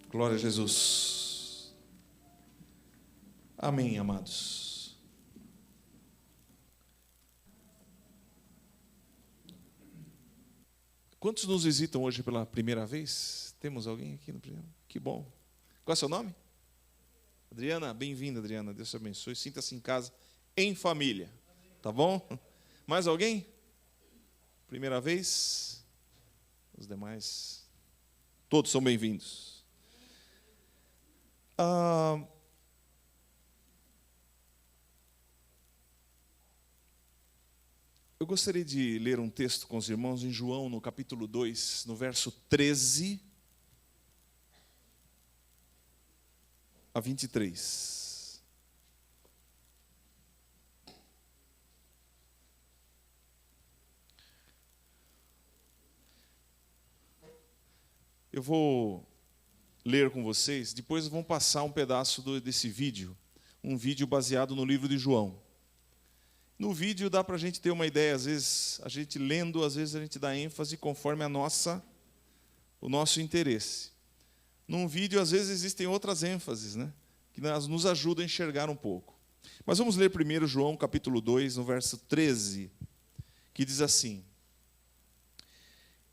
Glória a Jesus. Amém, amados. Quantos nos visitam hoje pela primeira vez? Temos alguém aqui no primeiro? Que bom. Qual é o seu nome? Adriana, bem-vinda, Adriana. Deus te abençoe. Sinta-se em casa, em família. Tá bom? Mais alguém? Primeira vez? Os demais? Todos são bem-vindos. Eu gostaria de ler um texto com os irmãos em João, no capítulo 2, no verso 13 a 23. Eu vou ler com vocês, depois vão passar um pedaço desse vídeo, um vídeo baseado no livro de João. No vídeo dá para a gente ter uma ideia, às vezes a gente lendo, às vezes a gente dá ênfase conforme o nosso interesse. Num vídeo, às vezes, existem outras ênfases, né, que nos ajudam a enxergar um pouco. Mas vamos ler primeiro João, capítulo 2, no verso 13, que diz assim: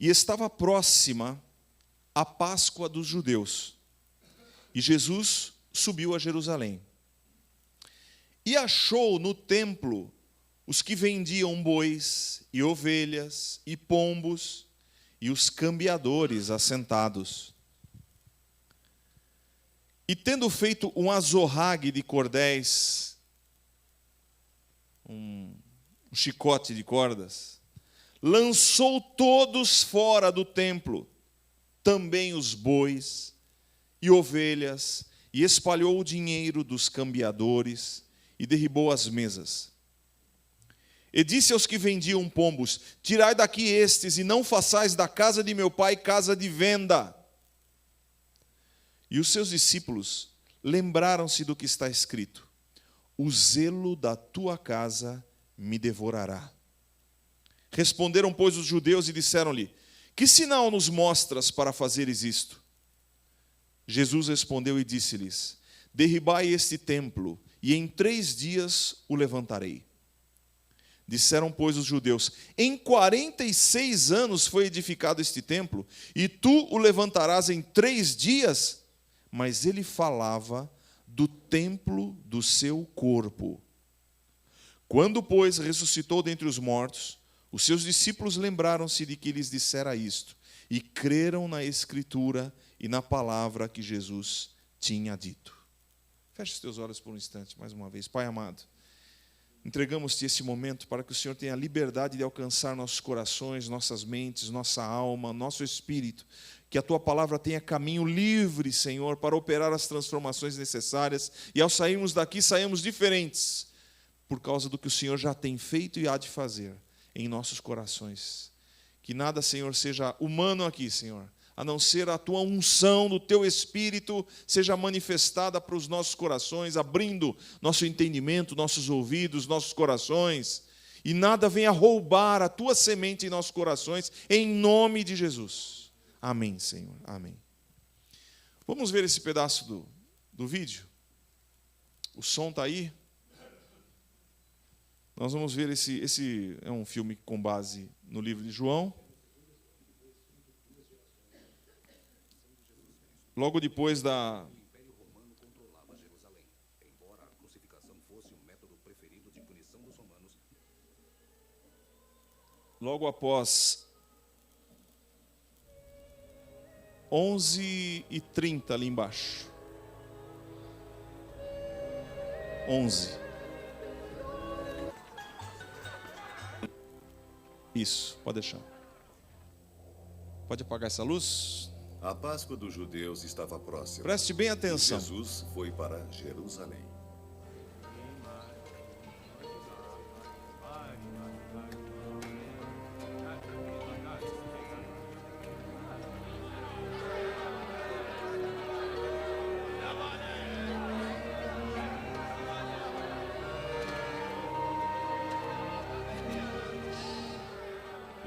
E estava próxima a Páscoa dos judeus, e Jesus subiu a Jerusalém. E achou no templo os que vendiam bois e ovelhas e pombos e os cambiadores assentados. E tendo feito um azorrague de cordéis, um chicote de cordas, lançou todos fora do templo, também os bois e ovelhas, e espalhou o dinheiro dos cambiadores e derribou as mesas. E disse aos que vendiam pombos: Tirai daqui estes, e não façais da casa de meu pai casa de venda. E os seus discípulos lembraram-se do que está escrito: O zelo da tua casa me devorará. Responderam, pois, os judeus e disseram-lhe: Que sinal nos mostras para fazeres isto? Jesus respondeu e disse-lhes: Derribai este templo, e em 3 dias o levantarei. Disseram, pois, os judeus: Em 46 anos foi edificado este templo, e tu o levantarás em 3 dias? Mas ele falava do templo do seu corpo. Quando, pois, ressuscitou dentre os mortos, os seus discípulos lembraram-se de que lhes dissera isto, e creram na Escritura e na palavra que Jesus tinha dito. Feche os teus olhos por um instante, mais uma vez. Pai amado, entregamos-te esse momento para que o Senhor tenha a liberdade de alcançar nossos corações, nossas mentes, nossa alma, nosso espírito. Que a Tua palavra tenha caminho livre, Senhor, para operar as transformações necessárias. E ao sairmos daqui, saímos diferentes, por causa do que o Senhor já tem feito e há de fazer em nossos corações. Que nada, Senhor, seja humano aqui, Senhor, a não ser a Tua unção do Teu Espírito seja manifestada para os nossos corações, abrindo nosso entendimento, nossos ouvidos, nossos corações, e nada venha roubar a Tua semente em nossos corações, em nome de Jesus. Amém, Senhor. Amém. Vamos ver esse pedaço do vídeo? O som está aí? Nós vamos ver esse é um filme com base no livro de João. Logo depois da... O Império Romano controlava Jerusalém. Embora a crucificação fosse o método preferido de punição dos romanos. Logo após 11h30 ali embaixo. 11. Isso, pode deixar. Pode apagar essa luz? A Páscoa dos judeus estava próxima. Preste bem atenção. E Jesus foi para Jerusalém.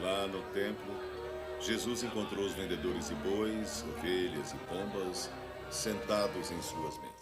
Lá no templo, Jesus encontrou os vendedores de bois, ovelhas e pombas sentados em suas mesas.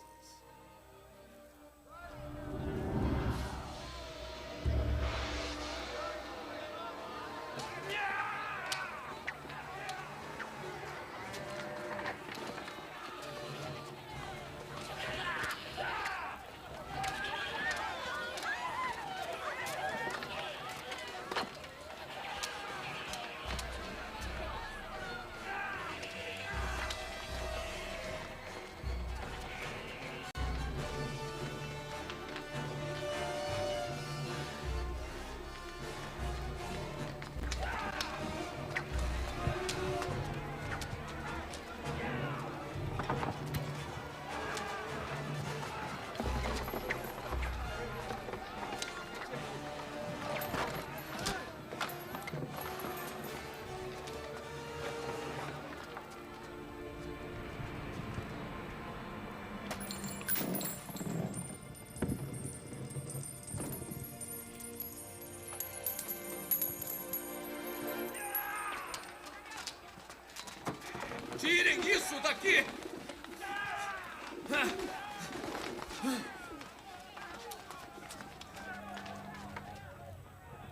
Tirem isso daqui!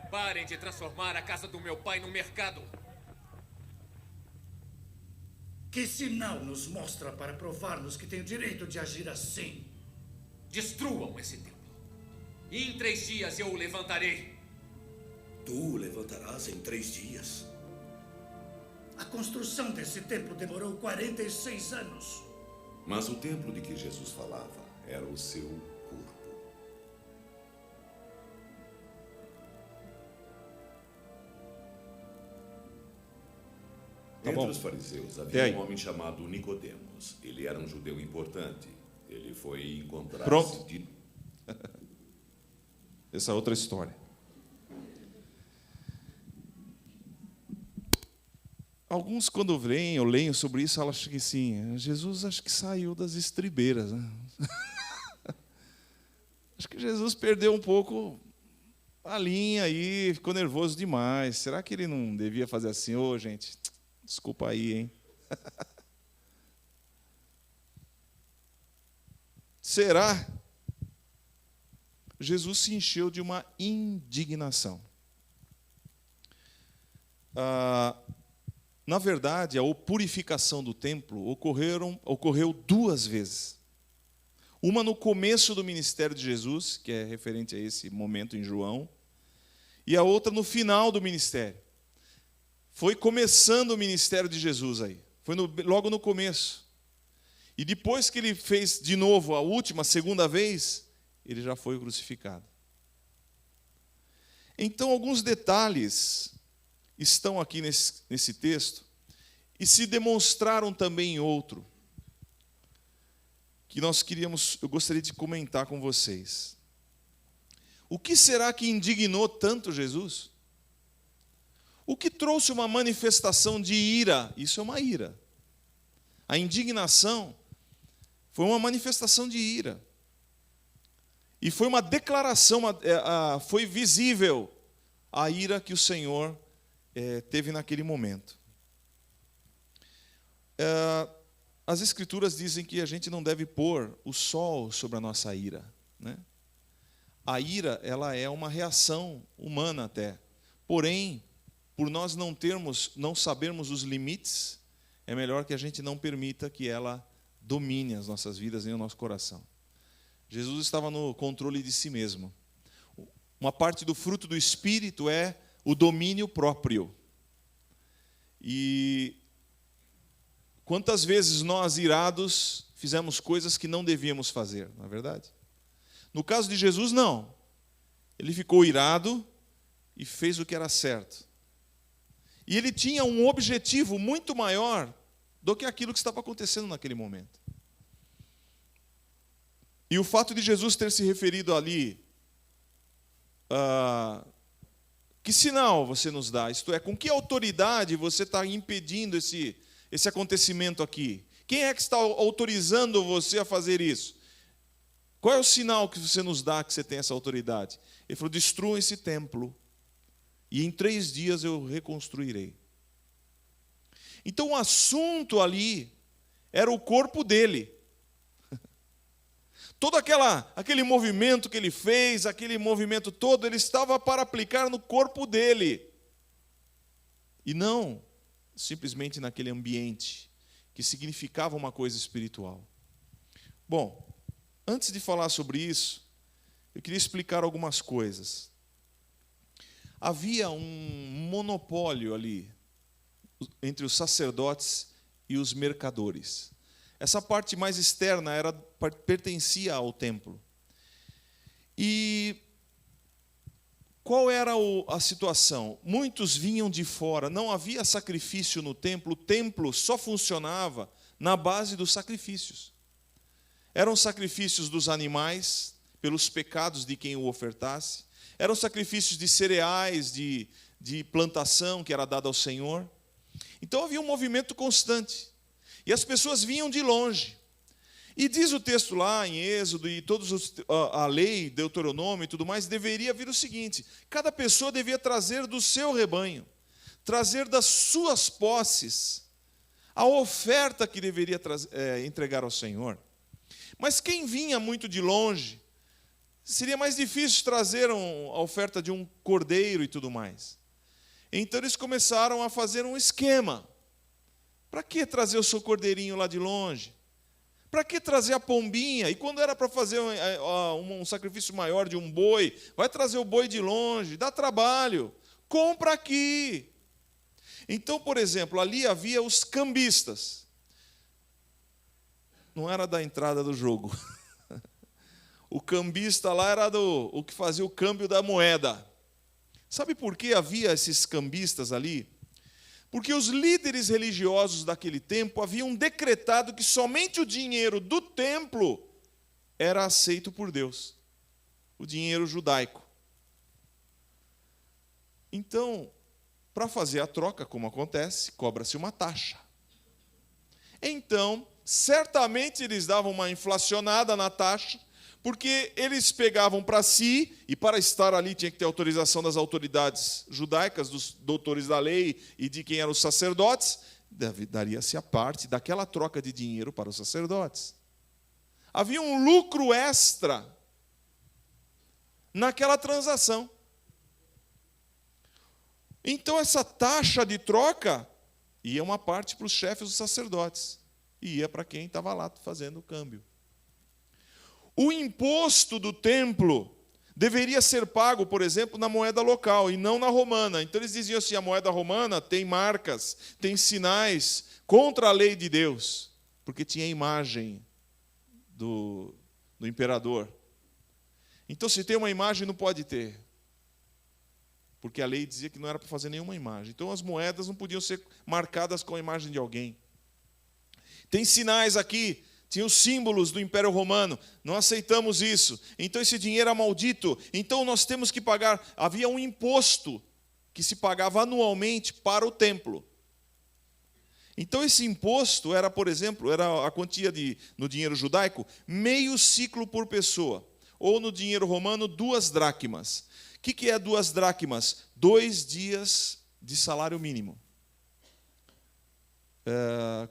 Parem de transformar a casa do meu pai num mercado. Que sinal nos mostra para provar-nos que tem o direito de agir assim? Destruam esse templo. E em 3 dias eu o levantarei. Tu o levantarás em 3 dias. A construção desse templo demorou 46 anos. Mas o templo de que Jesus falava era o seu corpo. Tá Entre bom. os fariseus E havia aí? um homem chamado Nicodemos. Ele era um judeu importante. Ele foi encontrar. Pronto. Essa é outra história. Alguns, quando leem, eu leio sobre isso, elas acham que sim, Jesus acho que saiu das estribeiras. Né? Acho que Jesus perdeu um pouco a linha aí, ficou nervoso demais. Será que ele não devia fazer assim? Ô, gente, desculpa aí, hein? Será? Jesus se encheu de uma indignação. Na verdade, a purificação do templo ocorreu 2 vezes. Uma no começo do ministério de Jesus, que é referente a esse momento em João, e a outra no final do ministério. Foi começando o ministério de Jesus aí. Foi logo no começo. E depois que ele fez de novo a segunda vez, ele já foi crucificado. Então, alguns detalhes estão aqui nesse texto e se demonstraram também em outro, que eu gostaria de comentar com vocês. O que será que indignou tanto Jesus? O que trouxe uma manifestação de ira? Isso é uma ira. A indignação foi uma manifestação de ira. E foi uma declaração, foi visível a ira que o Senhor teve naquele momento. As Escrituras dizem que a gente não deve pôr o sol sobre a nossa ira, né? A ira, ela é uma reação humana até. Porém, por nós não sabermos os limites, é melhor que a gente não permita que ela domine as nossas vidas nem o nosso coração. Jesus estava no controle de si mesmo. Uma parte do fruto do Espírito é o domínio próprio. E quantas vezes nós, irados, fizemos coisas que não devíamos fazer, não é verdade? No caso de Jesus, não. Ele ficou irado e fez o que era certo. E ele tinha um objetivo muito maior do que aquilo que estava acontecendo naquele momento. E o fato de Jesus ter se referido ali, que sinal você nos dá? Isto é, com que autoridade você está impedindo esse acontecimento aqui? Quem é que está autorizando você a fazer isso? Qual é o sinal que você nos dá que você tem essa autoridade? Ele falou, destruam esse templo e em 3 dias eu reconstruirei. Então o assunto ali era o corpo dele. Todo aquele movimento que ele fez, aquele movimento todo, ele estava para aplicar no corpo dele. E não simplesmente naquele ambiente que significava uma coisa espiritual. Bom, antes de falar sobre isso, eu queria explicar algumas coisas. Havia um monopólio ali entre os sacerdotes e os mercadores. Essa parte mais externa pertencia ao templo. E qual era a situação? Muitos vinham de fora, não havia sacrifício no templo, o templo só funcionava na base dos sacrifícios. Eram sacrifícios dos animais, pelos pecados de quem o ofertasse, eram sacrifícios de cereais, de plantação que era dado ao Senhor. Então havia um movimento constante. E as pessoas vinham de longe. E diz o texto lá em Êxodo, e a lei, Deuteronômio e tudo mais, deveria vir o seguinte: cada pessoa devia trazer do seu rebanho, trazer das suas posses, a oferta que deveria entregar ao Senhor. Mas quem vinha muito de longe, seria mais difícil trazer a oferta de um cordeiro e tudo mais. Então eles começaram a fazer um esquema. Para que trazer o seu cordeirinho lá de longe? Para que trazer a pombinha? E quando era para fazer um sacrifício maior de um boi, vai trazer o boi de longe, dá trabalho, compra aqui. Então, por exemplo, ali havia os cambistas. Não era da entrada do jogo. O cambista lá era o que fazia o câmbio da moeda. Sabe por que havia esses cambistas ali? Porque os líderes religiosos daquele tempo haviam decretado que somente o dinheiro do templo era aceito por Deus. O dinheiro judaico. Então, para fazer a troca, como acontece, cobra-se uma taxa. Então, certamente eles davam uma inflacionada na taxa, porque eles pegavam para si, e para estar ali tinha que ter autorização das autoridades judaicas, dos doutores da lei e de quem eram os sacerdotes, daria-se a parte daquela troca de dinheiro para os sacerdotes. Havia um lucro extra naquela transação. Então essa taxa de troca ia uma parte para os chefes dos sacerdotes, e ia para quem estava lá fazendo o câmbio. O imposto do templo deveria ser pago, por exemplo, na moeda local e não na romana. Então eles diziam assim: a moeda romana tem marcas, tem sinais contra a lei de Deus, porque tinha a imagem do imperador. Então, se tem uma imagem, não pode ter, porque a lei dizia que não era para fazer nenhuma imagem. Então as moedas não podiam ser marcadas com a imagem de alguém. Tem sinais aqui. Tinha os símbolos do Império Romano, não aceitamos isso. Então esse dinheiro é maldito, então nós temos que pagar. Havia um imposto que se pagava anualmente para o templo. Então esse imposto era, por exemplo, era a quantia no dinheiro judaico, meio ciclo por pessoa. Ou no dinheiro romano, 2 dracmas. O que é 2 dracmas? 2 dias de salário mínimo.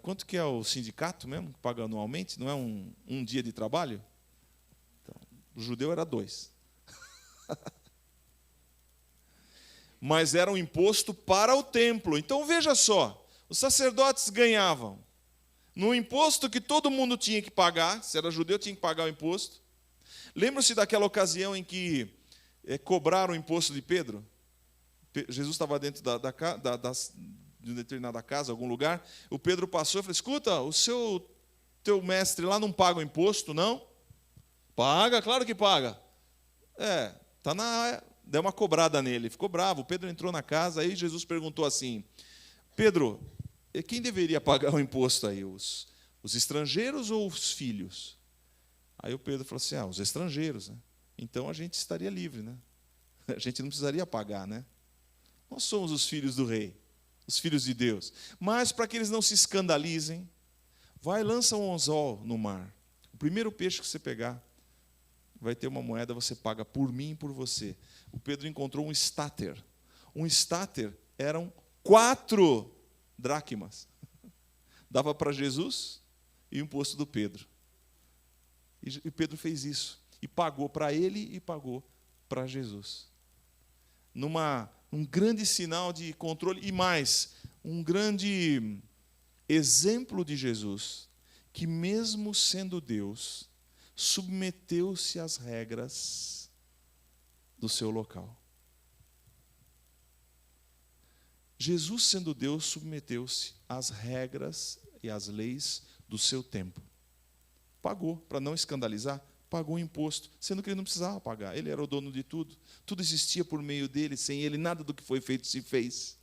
Quanto que é o sindicato mesmo, que paga anualmente? Não é um dia de trabalho? Então, o judeu era 2. Mas era um imposto para o templo. Então veja só, os sacerdotes ganhavam no imposto que todo mundo tinha que pagar. Se era judeu, tinha que pagar o imposto. Lembra-se daquela ocasião em que cobraram o imposto de Pedro? Jesus estava dentro de uma determinada casa, algum lugar, o Pedro passou e falou: escuta, teu mestre lá não paga o imposto, não? Paga, claro que paga. Deu uma cobrada nele, ficou bravo. O Pedro entrou na casa, aí Jesus perguntou assim: Pedro, quem deveria pagar o imposto aí? Os estrangeiros ou os filhos? Aí o Pedro falou assim: os estrangeiros, né? Então a gente estaria livre, né? A gente não precisaria pagar, né? Nós somos os filhos do rei, os filhos de Deus. Mas para que eles não se escandalizem, vai e lança um anzol no mar. O primeiro peixe que você pegar, vai ter uma moeda, você paga por mim e por você. O Pedro encontrou um estáter. Um estáter eram 4 dracmas. Dava para Jesus e o imposto do Pedro. E Pedro fez isso. E pagou para ele e pagou para Jesus. Um grande sinal de controle. E mais, um grande exemplo de Jesus, que mesmo sendo Deus, submeteu-se às regras do seu local. Jesus, sendo Deus, submeteu-se às regras e às leis do seu tempo. Pagou, para não escandalizar, pagou o imposto, sendo que ele não precisava pagar. Ele era o dono de tudo. Tudo existia por meio dele, sem ele nada do que foi feito se fez.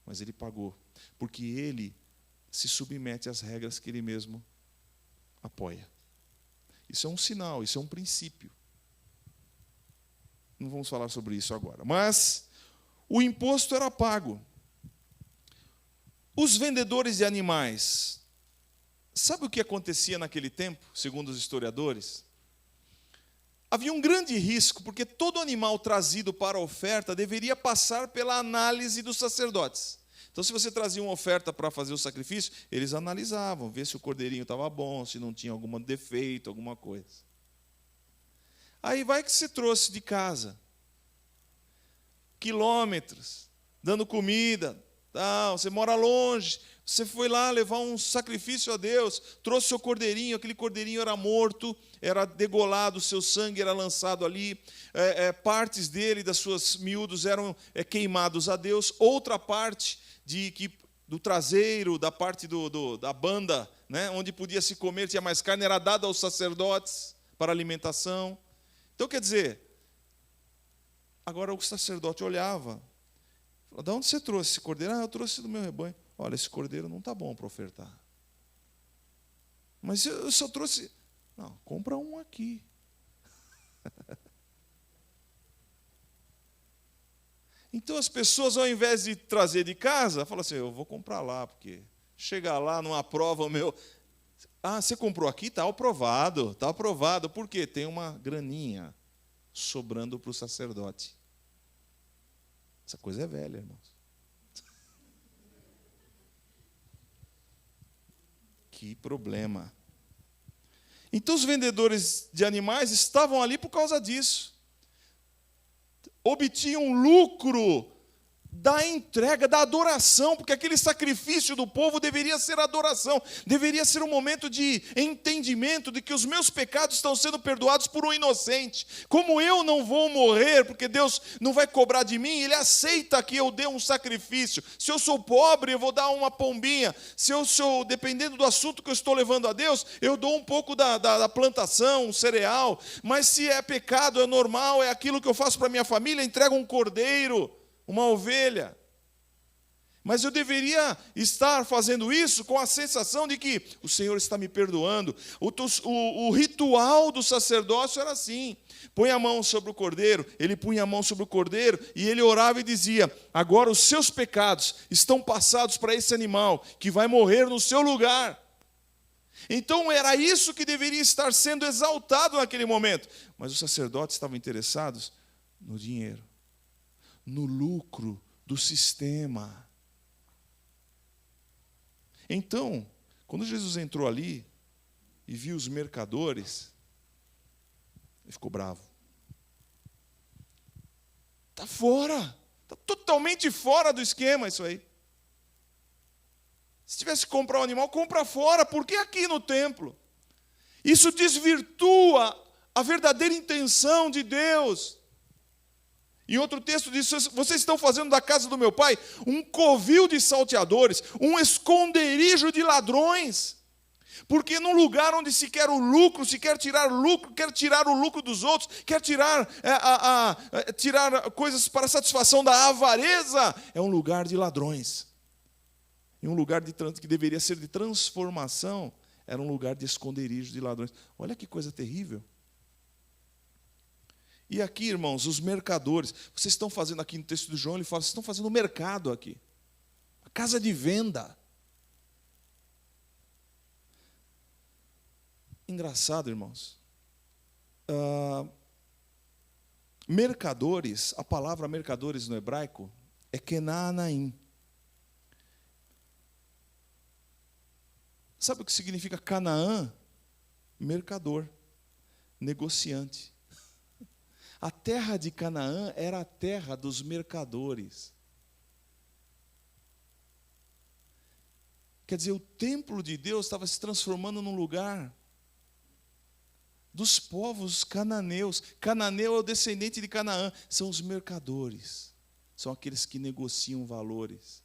Mas ele pagou, porque ele se submete às regras que ele mesmo apoia. Isso é um sinal, isso é um princípio. Não vamos falar sobre isso agora. Mas o imposto era pago. Os vendedores de animais, sabe o que acontecia naquele tempo, segundo os historiadores? Havia um grande risco, porque todo animal trazido para a oferta deveria passar pela análise dos sacerdotes. Então, se você trazia uma oferta para fazer o sacrifício, eles analisavam, ver se o cordeirinho estava bom, se não tinha algum defeito, alguma coisa. Aí vai que você trouxe de casa, quilômetros, dando comida, tal, você mora longe, você foi lá levar um sacrifício a Deus, trouxe seu cordeirinho, aquele cordeirinho era morto, era degolado, o seu sangue era lançado ali, partes dele, das suas miúdos, eram queimados a Deus, outra parte do traseiro, da parte da banda, né, onde podia se comer, tinha mais carne, era dada aos sacerdotes para alimentação. Então, quer dizer, agora o sacerdote olhava, falava, de onde você trouxe esse cordeiro? Eu trouxe do meu rebanho. Olha, esse cordeiro não está bom para ofertar. Mas eu só trouxe... Não, compra um aqui. Então as pessoas, ao invés de trazer de casa, falam assim, eu vou comprar lá, porque chegar lá, não aprova o meu... Ah, você comprou aqui? Está aprovado. Está aprovado. Por quê? Tem uma graninha sobrando para o sacerdote. Essa coisa é velha, irmãos. Que problema. Então os vendedores de animais estavam ali por causa disso. Obtinham lucro da entrega, da adoração, porque aquele sacrifício do povo deveria ser adoração, deveria ser um momento de entendimento de que os meus pecados estão sendo perdoados por um inocente. Como eu não vou morrer, porque Deus não vai cobrar de mim, Ele aceita que eu dê um sacrifício. Se eu sou pobre, eu vou dar uma pombinha. Se eu sou, dependendo do assunto que eu estou levando a Deus, eu dou um pouco da plantação, um cereal. Mas se é pecado, é normal, é aquilo que eu faço para minha família, entrego um cordeiro, uma ovelha. Mas eu deveria estar fazendo isso com a sensação de que o Senhor está me perdoando. O ritual do sacerdócio era assim. Põe a mão sobre o cordeiro, ele punha a mão sobre o cordeiro e ele orava e dizia, agora os seus pecados estão passados para esse animal que vai morrer no seu lugar. Então era isso que deveria estar sendo exaltado naquele momento. Mas os sacerdotes estavam interessados no dinheiro, no lucro do sistema. Então, quando Jesus entrou ali e viu os mercadores, ele ficou bravo. Está fora, está totalmente fora do esquema isso aí. Se tivesse que comprar um animal, compra fora, por que aqui no templo? Isso desvirtua a verdadeira intenção de Deus. Em outro texto diz, vocês estão fazendo da casa do meu pai um covil de salteadores, um esconderijo de ladrões. Porque num lugar onde se quer o lucro, se quer tirar lucro, quer tirar o lucro dos outros, quer tirar coisas para satisfação da avareza, é um lugar de ladrões. E um lugar que deveria ser de transformação, era um lugar de esconderijo de ladrões. Olha que coisa terrível. E aqui, irmãos, os mercadores, vocês estão fazendo aqui no texto de João, ele fala, vocês estão fazendo um mercado aqui, a casa de venda. Engraçado, irmãos. Mercadores, a palavra mercadores no hebraico é kenanaim. Sabe o que significa Canaã? Mercador, negociante. A terra de Canaã era a terra dos mercadores. Quer dizer, o templo de Deus estava se transformando num lugar dos povos cananeus. Cananeu é o descendente de Canaã. São os mercadores. São aqueles que negociam valores.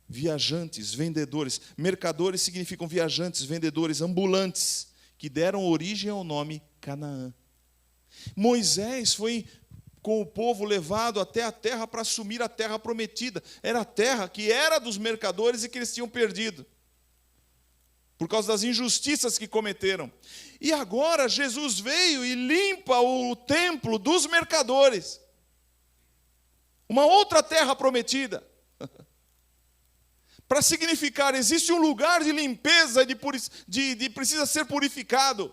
Viajantes, vendedores. Mercadores significam viajantes, vendedores, ambulantes, que deram origem ao nome Canaã. Moisés foi com o povo levado até a terra para assumir a terra prometida. Era a terra que era dos mercadores e que eles tinham perdido, por causa das injustiças que cometeram. E agora Jesus veio e limpa o templo dos mercadores. Uma outra terra prometida. Para significar, existe um lugar de limpeza, de precisa ser purificado.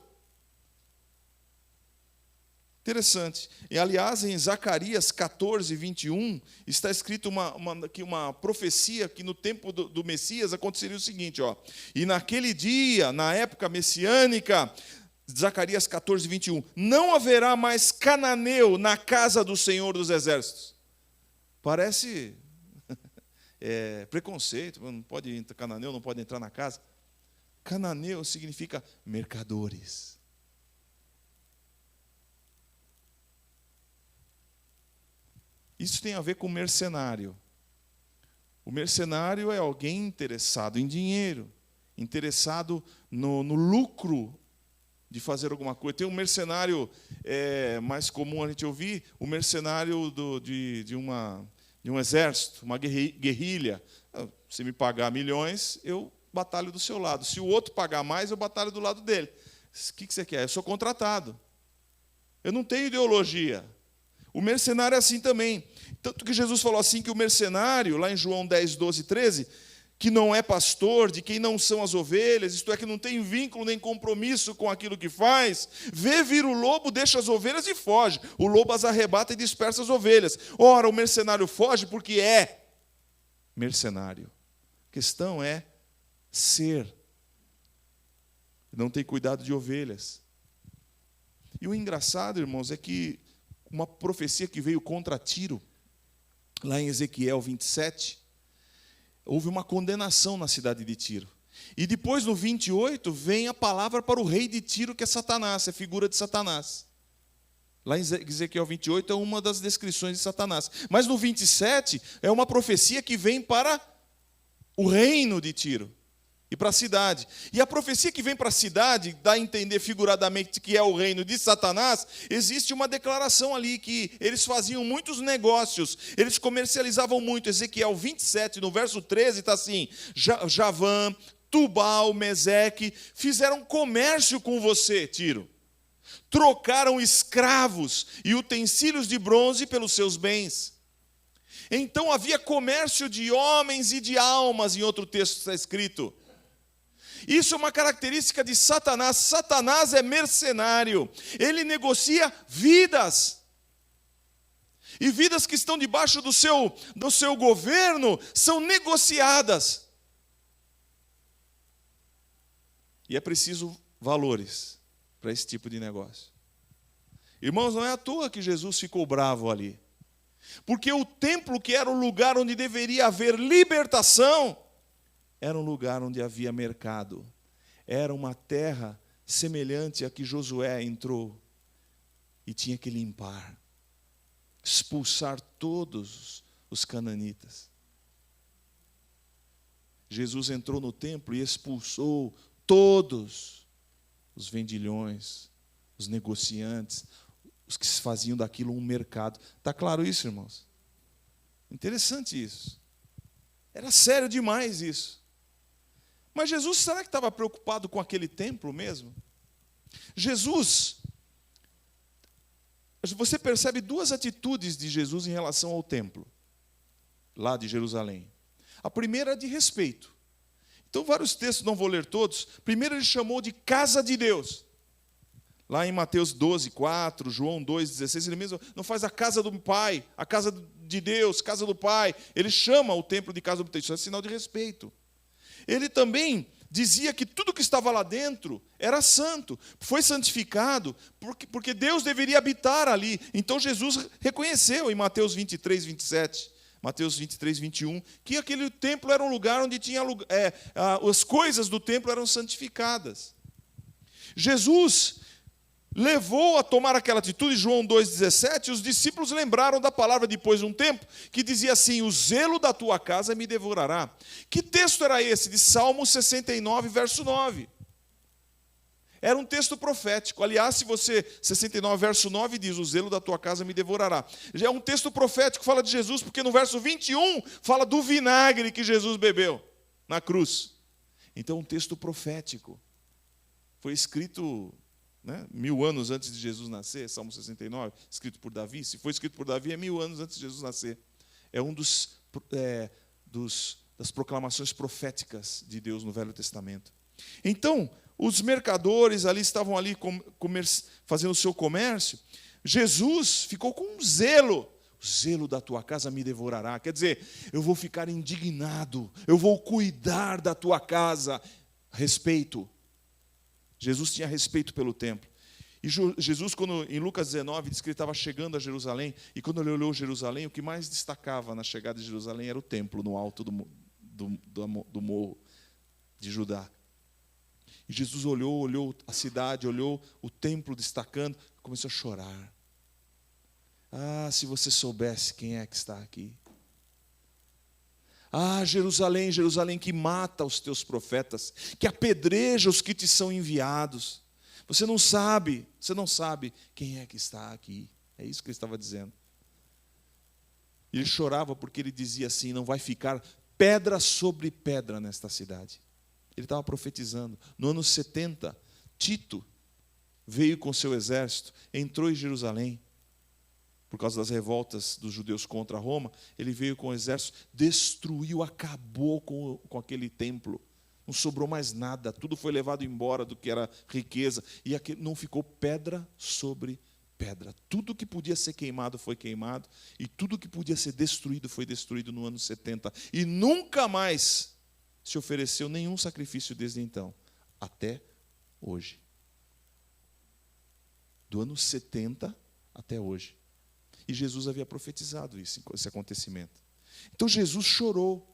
Interessante. E, aliás, em Zacarias 14, 21, está escrito uma profecia que no tempo do Messias aconteceria o seguinte, ó. E naquele dia, na época messiânica, Zacarias 14, 21, não haverá mais cananeu na casa do Senhor dos Exércitos. Parece preconceito, não pode, cananeu não pode entrar na casa. Cananeu significa mercadores. Isso tem a ver com mercenário. O mercenário é alguém interessado em dinheiro, interessado no lucro de fazer alguma coisa. Tem um mercenário mais comum a gente ouvir, o mercenário de um exército, uma guerrilha. Se me pagar milhões, eu batalho do seu lado. Se o outro pagar mais, eu batalho do lado dele. O que você quer? Eu sou contratado. Eu não tenho ideologia. O mercenário é assim também. Tanto que Jesus falou assim que o mercenário, lá em João 10, 12, 13, que não é pastor, de quem não são as ovelhas, isto é, que não tem vínculo nem compromisso com aquilo que faz, vê vir o lobo, deixa as ovelhas e foge. O lobo as arrebata e dispersa as ovelhas. Ora, o mercenário foge porque é mercenário. A questão é ser. Não tem cuidado de ovelhas. E o engraçado, irmãos, é que uma profecia que veio contra Tiro, lá em Ezequiel 27, houve uma condenação na cidade de Tiro. E depois, no 28, vem a palavra para o rei de Tiro, que é Satanás, é figura de Satanás. Lá em Ezequiel 28 é uma das descrições de Satanás. Mas no 27 é uma profecia que vem para o reino de Tiro e para a cidade. E a profecia que vem para a cidade, dá a entender figuradamente que é o reino de Satanás, existe uma declaração ali que eles faziam muitos negócios, eles comercializavam muito. Ezequiel 27, no verso 13, está assim: Javã, Tubal, Meseque, fizeram comércio com você, Tiro. Trocaram escravos e utensílios de bronze pelos seus bens. Então havia comércio de homens e de almas, em outro texto está escrito. Isso é uma característica de Satanás. Satanás é mercenário. Ele negocia vidas. E vidas que estão debaixo do seu governo são negociadas. E é preciso valores para esse tipo de negócio. Irmãos, não é à toa que Jesus ficou bravo ali. Porque o templo, que era o lugar onde deveria haver libertação, era um lugar onde havia mercado. Era uma terra semelhante a que Josué entrou e tinha que limpar, expulsar todos os cananitas. Jesus entrou no templo e expulsou todos os vendilhões, os negociantes, os que faziam daquilo um mercado. Está claro isso, irmãos? Interessante isso. Era sério demais isso. Mas Jesus, será que estava preocupado com aquele templo mesmo? Jesus, você percebe duas atitudes de Jesus em relação ao templo, lá de Jerusalém. A primeira é de respeito. Então, vários textos, não vou ler todos. Primeiro, ele chamou de casa de Deus. Lá em Mateus 12, 4, João 2, 16, ele mesmo não faz a casa do Pai, a casa de Deus, casa do Pai. Ele chama o templo de casa do Pai. Isso é sinal de respeito. ele também dizia que tudo que estava lá dentro era santo, foi santificado, porque Deus deveria habitar ali. Então Jesus reconheceu em Mateus 23, 27, Mateus 23, 21, que aquele templo era um lugar onde tinha as coisas do templo eram santificadas. Jesus levou a tomar aquela atitude, João 2,17, os discípulos lembraram da palavra depois de um tempo, que dizia assim, o zelo da tua casa me devorará. Que texto era esse? De Salmo 69, verso 9. Era um texto profético. Aliás, se você, 69, verso 9, diz, o zelo da tua casa me devorará. Já é um texto profético, fala de Jesus, porque no verso 21, fala do vinagre que Jesus bebeu na cruz. Então, um texto profético. Foi escrito 1000 anos antes de Jesus nascer, Salmo 69, escrito por Davi. Se foi escrito por Davi, é 1000 anos antes de Jesus nascer. É um das proclamações proféticas de Deus no Velho Testamento. Então, os mercadores ali estavam ali fazendo o seu comércio. Jesus ficou com um zelo. O zelo da tua casa me devorará. Quer dizer, eu vou ficar indignado, eu vou cuidar da tua casa. Respeito. Jesus tinha respeito pelo templo. E Jesus, em Lucas 19, diz que ele estava chegando a Jerusalém, e quando ele olhou Jerusalém, o que mais destacava na chegada de Jerusalém era o templo, no alto do morro de Judá. E Jesus olhou a cidade, olhou o templo destacando, começou a chorar. Ah, se você soubesse quem é que está aqui. Ah, Jerusalém, Jerusalém, que mata os teus profetas, que apedreja os que te são enviados. Você não sabe quem é que está aqui. É isso que ele estava dizendo. E ele chorava porque ele dizia assim, não vai ficar pedra sobre pedra nesta cidade. Ele estava profetizando. No ano 70, Tito veio com seu exército, entrou em Jerusalém. Por causa das revoltas dos judeus contra Roma, ele veio com o exército, destruiu, acabou com aquele templo. Não sobrou mais nada, tudo foi levado embora do que era riqueza. E aqui não ficou pedra sobre pedra. Tudo que podia ser queimado foi queimado, e tudo que podia ser destruído foi destruído no ano 70. E nunca mais se ofereceu nenhum sacrifício desde então, até hoje. Do ano 70 até hoje. E Jesus havia profetizado esse acontecimento. Então Jesus chorou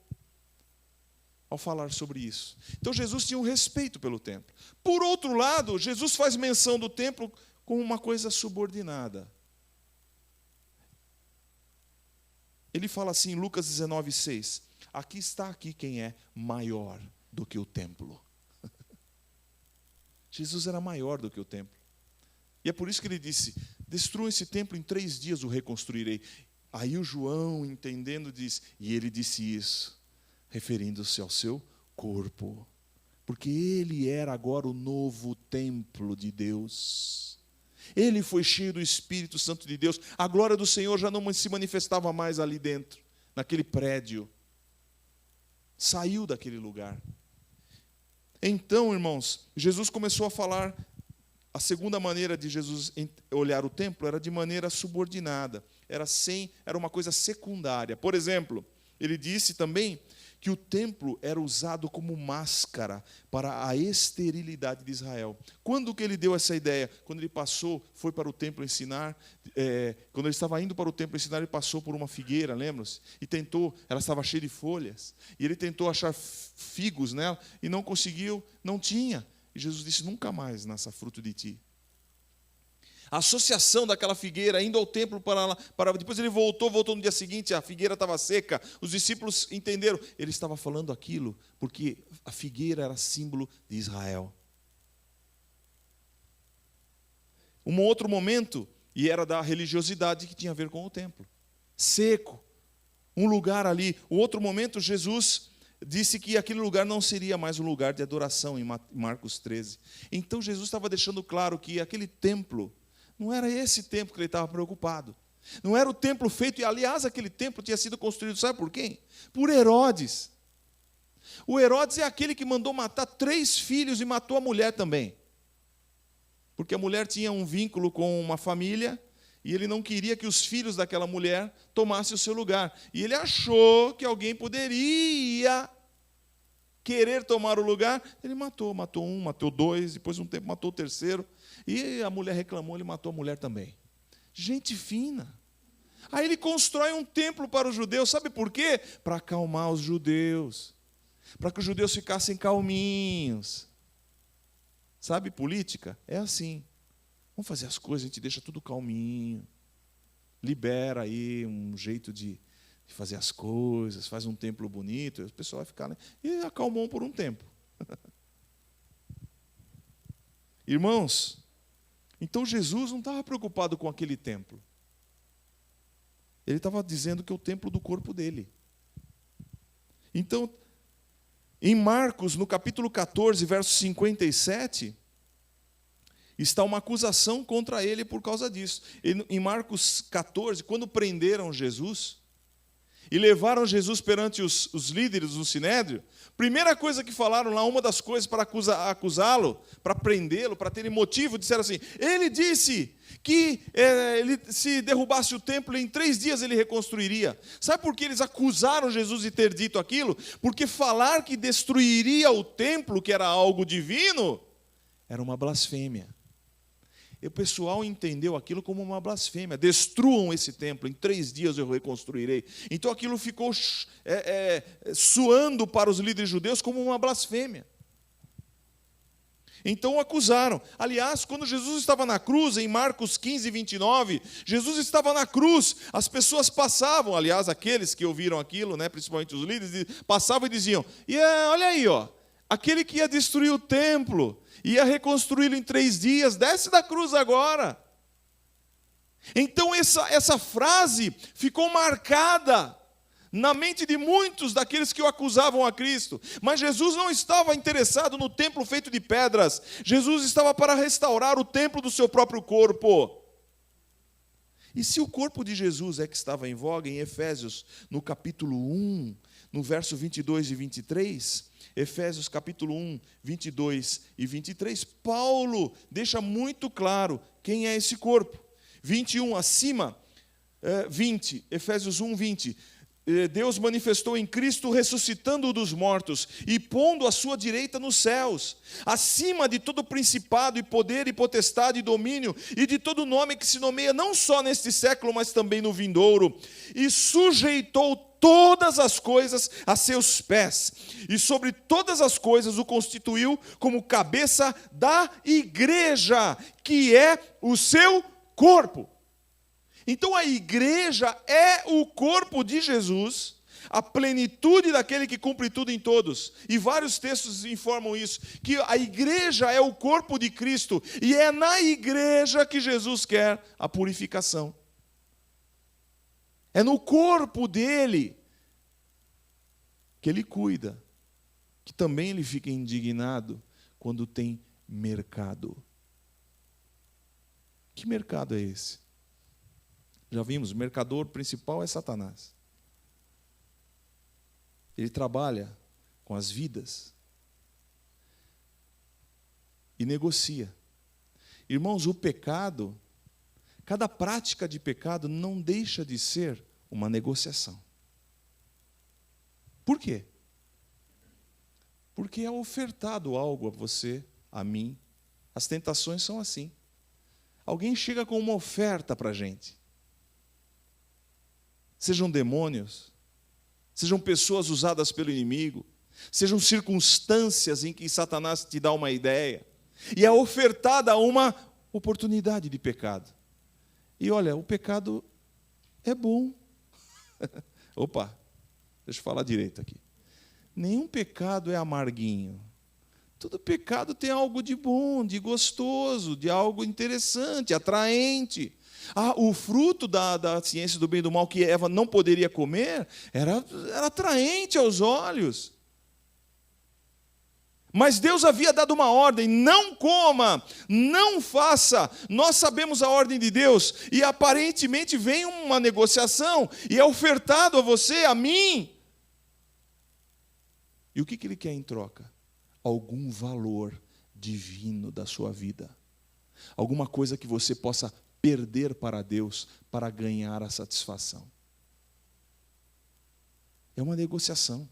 ao falar sobre isso. Então Jesus tinha um respeito pelo templo. Por outro lado, Jesus faz menção do templo como uma coisa subordinada. Ele fala assim em Lucas 19, 6. Aqui está quem é maior do que o templo. Jesus era maior do que o templo. E é por isso que ele disse, destruam esse templo, em 3 dias o reconstruirei. Aí o João, entendendo, diz, e ele disse isso, referindo-se ao seu corpo. Porque ele era agora o novo templo de Deus. Ele foi cheio do Espírito Santo de Deus. A glória do Senhor já não se manifestava mais ali dentro, naquele prédio. Saiu daquele lugar. Então, irmãos, Jesus começou a falar. A segunda maneira de Jesus olhar o templo era de maneira subordinada. Era uma coisa secundária. Por exemplo, ele disse também que o templo era usado como máscara para a esterilidade de Israel. Quando que ele deu essa ideia? Quando ele foi para o templo ensinar, quando ele estava indo para o templo ensinar, ele passou por uma figueira, lembra-se? E ela estava cheia de folhas, e ele tentou achar figos nela, e não conseguiu, não tinha. E Jesus disse, nunca mais nasça fruto de ti. A associação daquela figueira, indo ao templo depois ele voltou no dia seguinte, a figueira estava seca, os discípulos entenderam, ele estava falando aquilo, porque a figueira era símbolo de Israel. Um outro momento, e era da religiosidade que tinha a ver com o templo. Seco, um lugar ali. O outro momento, Jesus disse que aquele lugar não seria mais um lugar de adoração, em Marcos 13. Então Jesus estava deixando claro que aquele templo, não era esse templo que ele estava preocupado. Não era o templo feito, e aliás, aquele templo tinha sido construído, sabe por quem? Por Herodes. O Herodes é aquele que mandou matar 3 filhos e matou a mulher também. Porque a mulher tinha um vínculo com uma família, e ele não queria que os filhos daquela mulher tomassem o seu lugar. E ele achou que alguém poderia querer tomar o lugar, ele matou um, matou dois, depois de um tempo matou o terceiro, e a mulher reclamou, ele matou a mulher também. Gente fina. Aí ele constrói um templo para os judeus, sabe por quê? Para acalmar os judeus, para que os judeus ficassem calminhos. Sabe, política? É assim. Vamos fazer as coisas, a gente deixa tudo calminho. Libera aí um jeito de fazer as coisas, faz um templo bonito, o pessoal vai ficar, né? E acalmou por um tempo. Irmãos, então Jesus não estava preocupado com aquele templo. Ele estava dizendo que é o templo do corpo dele. Então, em Marcos, no capítulo 14, verso 57, está uma acusação contra ele por causa disso. Em Marcos 14, quando prenderam Jesus e levaram Jesus perante os líderes do Sinédrio, primeira coisa que falaram lá, uma das coisas para acusá-lo, para prendê-lo, para terem motivo, disseram assim, ele disse que ele, se derrubasse o templo, em 3 dias ele reconstruiria. Sabe por que eles acusaram Jesus de ter dito aquilo? Porque falar que destruiria o templo, que era algo divino, era uma blasfêmia. E o pessoal entendeu aquilo como uma blasfêmia. Destruam esse templo, em 3 dias eu reconstruirei. Então aquilo ficou soando para os líderes judeus como uma blasfêmia. Então o acusaram. Aliás, quando Jesus estava na cruz, em Marcos 15, 29, Jesus estava na cruz, as pessoas passavam, aliás, aqueles que ouviram aquilo, né, principalmente os líderes, passavam e diziam, olha aí, ó, aquele que ia destruir o templo, ia reconstruí-lo em 3 dias, desce da cruz agora. Então essa frase ficou marcada na mente de muitos daqueles que o acusavam a Cristo. Mas Jesus não estava interessado no templo feito de pedras. Jesus estava para restaurar o templo do seu próprio corpo. E se o corpo de Jesus é que estava em voga, em Efésios, no capítulo 1, no verso 22 e 23... Efésios capítulo 1, 22 e 23, Paulo deixa muito claro quem é esse corpo. 21, acima, 20, Efésios 1, 20. Deus manifestou em Cristo, ressuscitando-o dos mortos e pondo a sua direita nos céus, acima de todo principado e poder e potestade e domínio e de todo nome que se nomeia não só neste século, mas também no vindouro, e sujeitou todas as coisas a seus pés, e sobre todas as coisas o constituiu como cabeça da igreja, que é o seu corpo. Então a igreja é o corpo de Jesus, a plenitude daquele que cumpre tudo em todos. E vários textos informam isso, que a igreja é o corpo de Cristo, e é na igreja que Jesus quer a purificação. É no corpo dele que ele cuida, que também ele fica indignado quando tem mercado. Que mercado é esse? Já vimos, o mercador principal é Satanás. Ele trabalha com as vidas e negocia. Irmãos, o pecado, cada prática de pecado não deixa de ser uma negociação. Por quê? Porque é ofertado algo a você, a mim. As tentações são assim. Alguém chega com uma oferta para a gente. Sejam demônios, sejam pessoas usadas pelo inimigo, sejam circunstâncias em que Satanás te dá uma ideia, e é ofertada uma oportunidade de pecado. E olha, o pecado é bom. Opa, deixa eu falar direito aqui. Nenhum pecado é amarguinho. Todo pecado tem algo de bom, de gostoso, de algo interessante, atraente. O fruto da ciência do bem e do mal que Eva não poderia comer era atraente aos olhos. Mas Deus havia dado uma ordem, não coma, não faça. Nós sabemos a ordem de Deus e aparentemente vem uma negociação e é ofertado a você, a mim. E o que ele quer em troca? Algum valor divino da sua vida. Alguma coisa que você possa perder para Deus para ganhar a satisfação. É uma negociação.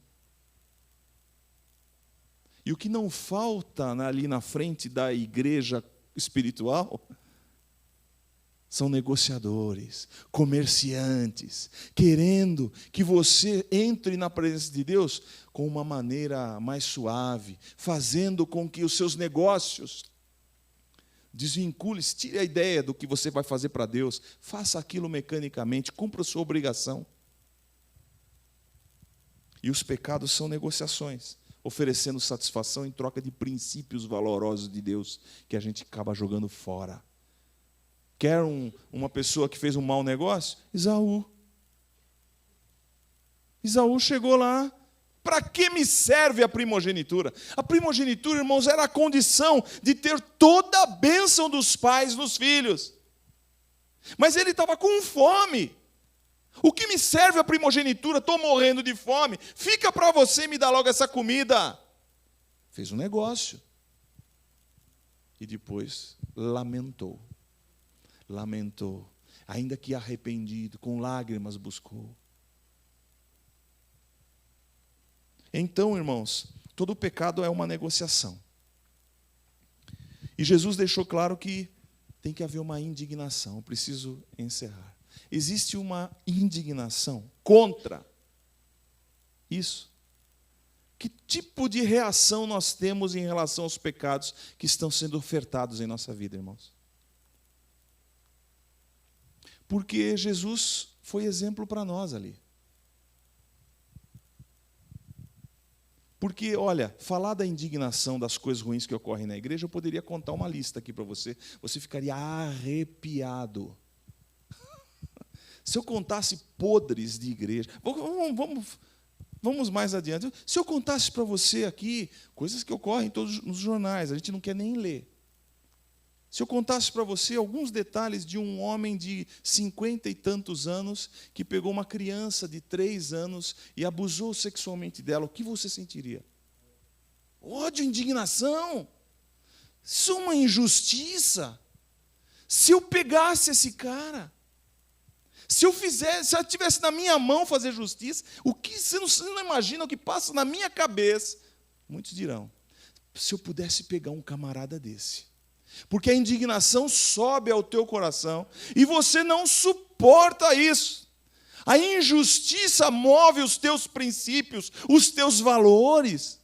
E o que não falta ali na frente da igreja espiritual são negociadores, comerciantes, querendo que você entre na presença de Deus com uma maneira mais suave, fazendo com que os seus negócios desvincule-se, tire a ideia do que você vai fazer para Deus, faça aquilo mecanicamente, cumpra a sua obrigação. E os pecados são negociações, oferecendo satisfação em troca de princípios valorosos de Deus, que a gente acaba jogando fora. Quer uma pessoa que fez um mau negócio? Esaú. Esaú chegou lá. Para que me serve a primogenitura? A primogenitura, irmãos, era a condição de ter toda a bênção dos pais nos filhos. Mas ele estava com fome. O que me serve a primogenitura? Estou morrendo de fome. Fica para você me dar logo essa comida. Fez um negócio. E depois lamentou. Lamentou. Ainda que arrependido, com lágrimas buscou. Então, irmãos, todo pecado é uma negociação. E Jesus deixou claro que tem que haver uma indignação. Eu preciso encerrar. Existe uma indignação contra isso. Que tipo de reação nós temos em relação aos pecados que estão sendo ofertados em nossa vida, irmãos? Porque Jesus foi exemplo para nós ali. Porque, olha, falar da indignação das coisas ruins que ocorrem na igreja, eu poderia contar uma lista aqui para você. Você ficaria arrepiado. Se eu contasse podres de igreja... Vamos mais adiante. Se eu contasse para você aqui coisas que ocorrem todos nos jornais, a gente não quer nem ler. Se eu contasse para você alguns detalhes de um homem de 50 e tantos anos que pegou uma criança de 3 anos e abusou sexualmente dela, o que você sentiria? Ódio, indignação. Isso é uma injustiça. Se eu pegasse esse cara, se eu tivesse na minha mão fazer justiça, o que você não imagina o que passa na minha cabeça? Muitos dirão, se eu pudesse pegar um camarada desse. Porque a indignação sobe ao teu coração e você não suporta isso. A injustiça move os teus princípios, os teus valores.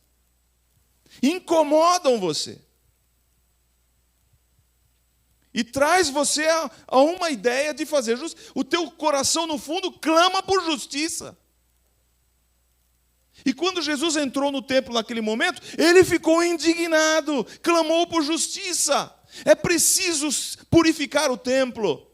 Incomodam você. E traz você a uma ideia de fazer justiça. O teu coração, no fundo, clama por justiça. E quando Jesus entrou no templo naquele momento, ele ficou indignado, clamou por justiça. É preciso purificar o templo.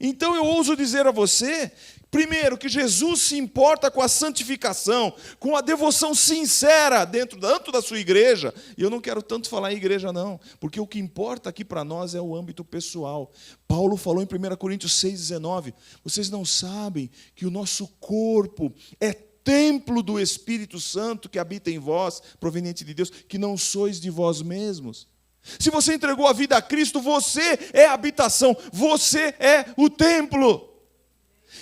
Então eu ouso dizer a você, primeiro, que Jesus se importa com a santificação, com a devoção sincera dentro tanto da sua igreja. E eu não quero tanto falar em igreja não, porque o que importa aqui para nós é o âmbito pessoal. Paulo falou em 1 Coríntios 6,19, vocês não sabem que o nosso corpo é templo do Espírito Santo que habita em vós, proveniente de Deus, que não sois de vós mesmos. Se você entregou a vida a Cristo, você é a habitação, você é o templo.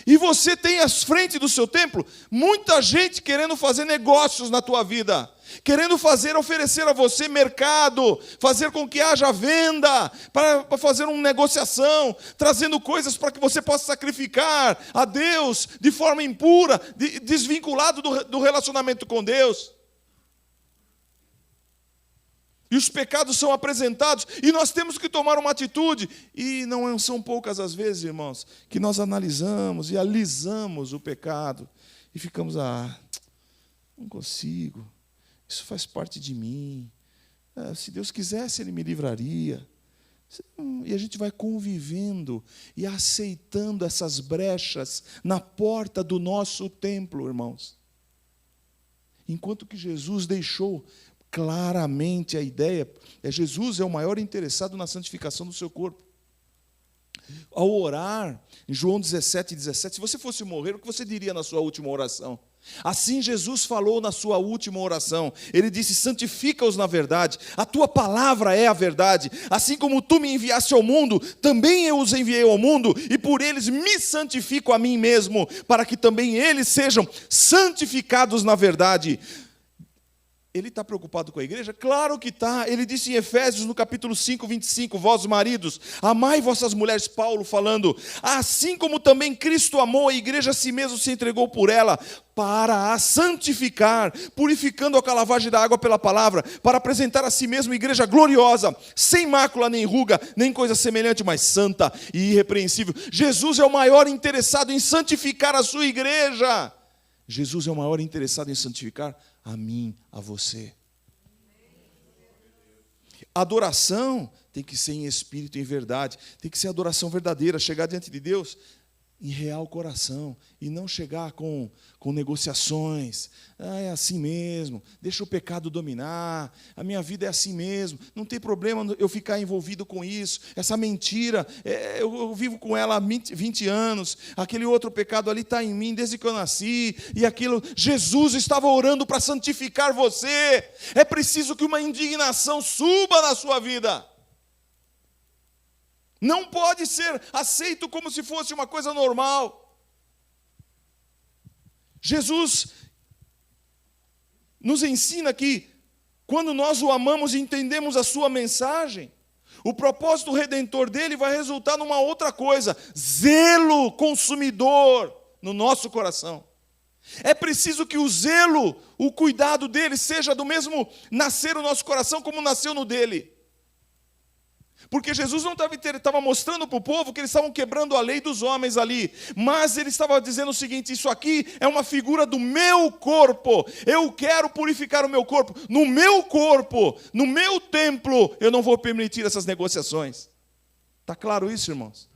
E você tem à frente do seu templo muita gente querendo fazer negócios na tua vida, querendo oferecer a você mercado, fazer com que haja venda, para fazer uma negociação, trazendo coisas para que você possa sacrificar a Deus de forma impura, desvinculado do relacionamento com Deus. E os pecados são apresentados, e nós temos que tomar uma atitude. E não são poucas as vezes, irmãos, que nós analisamos e alisamos o pecado, e ficamos, não consigo, isso faz parte de mim. Se Deus quisesse, Ele me livraria. E a gente vai convivendo e aceitando essas brechas na porta do nosso templo, irmãos. Enquanto que Jesus deixou claramente a ideia, Jesus é o maior interessado na santificação do seu corpo. Ao orar, em João 17:17, se você fosse morrer, o que você diria na sua última oração? Assim Jesus falou na sua última oração. Ele disse, santifica-os na verdade, a tua palavra é a verdade. Assim como tu me enviaste ao mundo, também eu os enviei ao mundo, e por eles me santifico a mim mesmo, para que também eles sejam santificados na verdade. Ele está preocupado com a igreja? Claro que está. Ele disse em Efésios, no capítulo 5, 25, vós maridos, amai vossas mulheres, Paulo falando, assim como também Cristo amou a igreja, a si mesmo se entregou por ela, para a santificar, purificando-a com a lavagem da água pela palavra, para apresentar a si mesmo igreja gloriosa, sem mácula, nem ruga, nem coisa semelhante, mas santa e irrepreensível. Jesus é o maior interessado em santificar a sua igreja. Jesus é o maior interessado em santificar a mim, a você. Adoração tem que ser em espírito e em verdade. Tem que ser adoração verdadeira, chegar diante de Deus em real coração, e não chegar com negociações. É assim mesmo, deixa o pecado dominar, a minha vida é assim mesmo, não tem problema eu ficar envolvido com isso, essa mentira, eu vivo com ela há 20 anos, aquele outro pecado ali está em mim desde que eu nasci, e aquilo, Jesus estava orando para santificar você. É preciso que uma indignação suba na sua vida. Não pode ser aceito como se fosse uma coisa normal. Jesus nos ensina que, quando nós o amamos e entendemos a sua mensagem, o propósito redentor dele vai resultar numa outra coisa: zelo consumidor no nosso coração. É preciso que o zelo, o cuidado dele, seja do mesmo nascer no nosso coração como nasceu no dele. Porque Jesus não estava mostrando para o povo que eles estavam quebrando a lei dos homens ali, mas ele estava dizendo o seguinte: isso aqui é uma figura do meu corpo, eu quero purificar o meu corpo, no meu templo, eu não vou permitir essas negociações. Está claro isso, irmãos?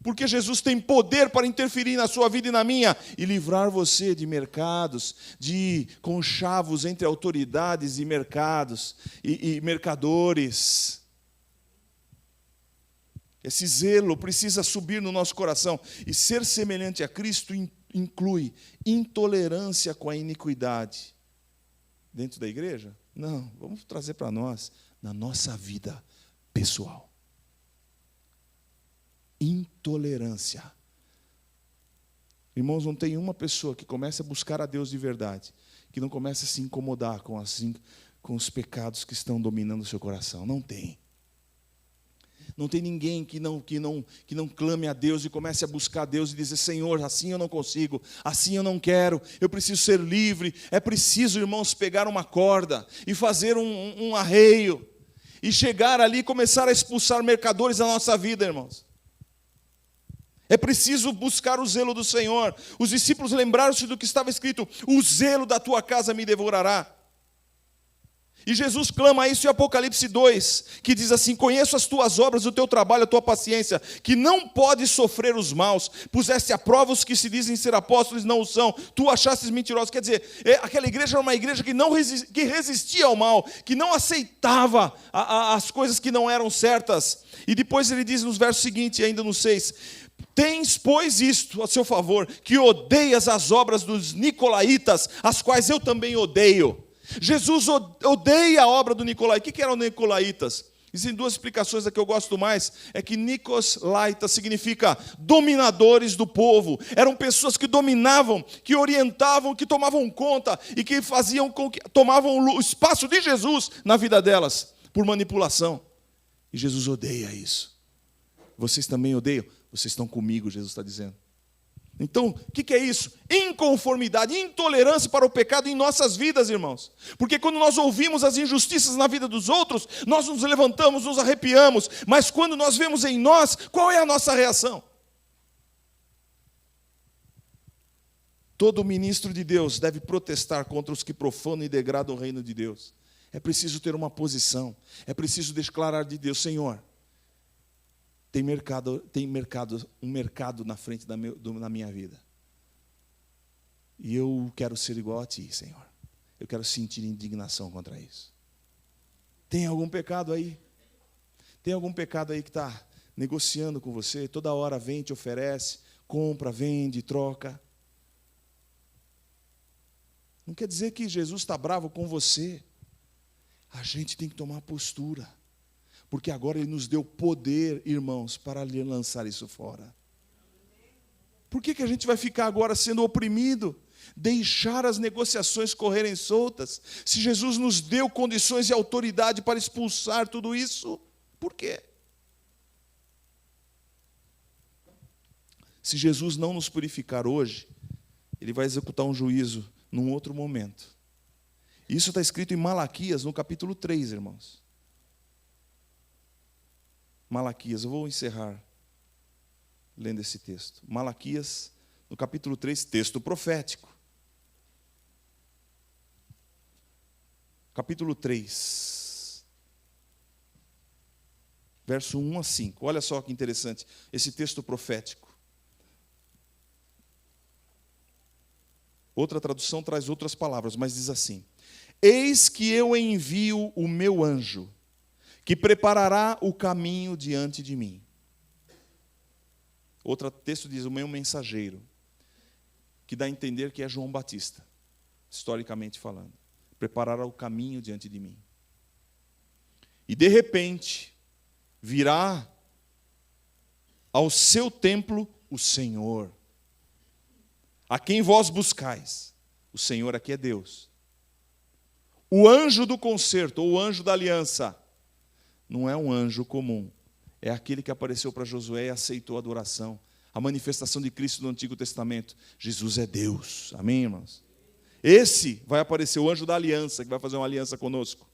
Porque Jesus tem poder para interferir na sua vida e na minha, e livrar você de mercados, de conchavos entre autoridades e mercados, e mercadores. Esse zelo precisa subir no nosso coração. E ser semelhante a Cristo inclui intolerância com a iniquidade. Dentro da igreja? Não, vamos trazer para nós, na nossa vida pessoal. Intolerância. Irmãos, não tem uma pessoa que comece a buscar a Deus de verdade, que não comece a se incomodar com os pecados que estão dominando o seu coração. Não tem. Não tem ninguém que não clame a Deus e comece a buscar a Deus e dizer: Senhor, assim eu não consigo, assim eu não quero, eu preciso ser livre. É preciso, irmãos, pegar uma corda e fazer um arreio, e chegar ali e começar a expulsar mercadores da nossa vida, irmãos. É preciso buscar o zelo do Senhor. Os discípulos lembraram-se do que estava escrito: o zelo da tua casa me devorará. E Jesus clama isso em Apocalipse 2, que diz assim: conheço as tuas obras, o teu trabalho, a tua paciência, que não podes sofrer os maus, puseste à prova os que se dizem ser apóstolos e não o são, tu achastes mentirosos. Quer dizer, aquela igreja era uma igreja que resistia ao mal, que não aceitava as coisas que não eram certas. E depois ele diz nos versos seguintes, ainda no 6, tens, pois, isto a seu favor, que odeias as obras dos nicolaítas, as quais eu também odeio. Jesus odeia a obra do Nicolai. O que eram nicolaítas? Existem duas explicações, a que eu gosto mais é que Nikolaita significa dominadores do povo. Eram pessoas que dominavam, que orientavam, que tomavam conta e que tomavam o espaço de Jesus na vida delas, por manipulação. E Jesus odeia isso. Vocês também odeiam? Vocês estão comigo, Jesus está dizendo. Então, o que é isso? Inconformidade, intolerância para o pecado em nossas vidas, irmãos. Porque quando nós ouvimos as injustiças na vida dos outros, nós nos levantamos, nos arrepiamos. Mas quando nós vemos em nós, qual é a nossa reação? Todo ministro de Deus deve protestar contra os que profanam e degradam o reino de Deus. É preciso ter uma posição. É preciso declarar de Deus: Senhor, tem um mercado na frente da minha vida. E eu quero ser igual a Ti, Senhor. Eu quero sentir indignação contra isso. Tem algum pecado aí? Tem algum pecado aí que está negociando com você? Toda hora vem, te oferece, compra, vende, troca. Não quer dizer que Jesus está bravo com você. A gente tem que tomar postura. Porque agora Ele nos deu poder, irmãos, para lhe lançar isso fora. Por que a gente vai ficar agora sendo oprimido? deixar as negociações correrem soltas? Se Jesus nos deu condições e autoridade para expulsar tudo isso, por quê? Se Jesus não nos purificar hoje, Ele vai executar um juízo num outro momento. Isso está escrito em Malaquias, no capítulo 3, irmãos. Malaquias, eu vou encerrar lendo esse texto. Malaquias, no capítulo 3, texto profético. Capítulo 3, verso 1 a 5. Olha só que interessante, esse texto profético. Outra tradução traz outras palavras, mas diz assim: eis que eu envio o meu anjo, que preparará o caminho diante de mim. Outro texto diz, o meu mensageiro, que dá a entender que é João Batista, historicamente falando. Preparará o caminho diante de mim. E de repente, virá ao seu templo o Senhor, a quem vós buscais. O Senhor aqui é Deus. O anjo do concerto, ou o anjo da aliança, não é um anjo comum. É aquele que apareceu para Josué e aceitou a adoração. A manifestação de Cristo no Antigo Testamento. Jesus é Deus. Amém, irmãos? Esse vai aparecer, o anjo da aliança, que vai fazer uma aliança conosco.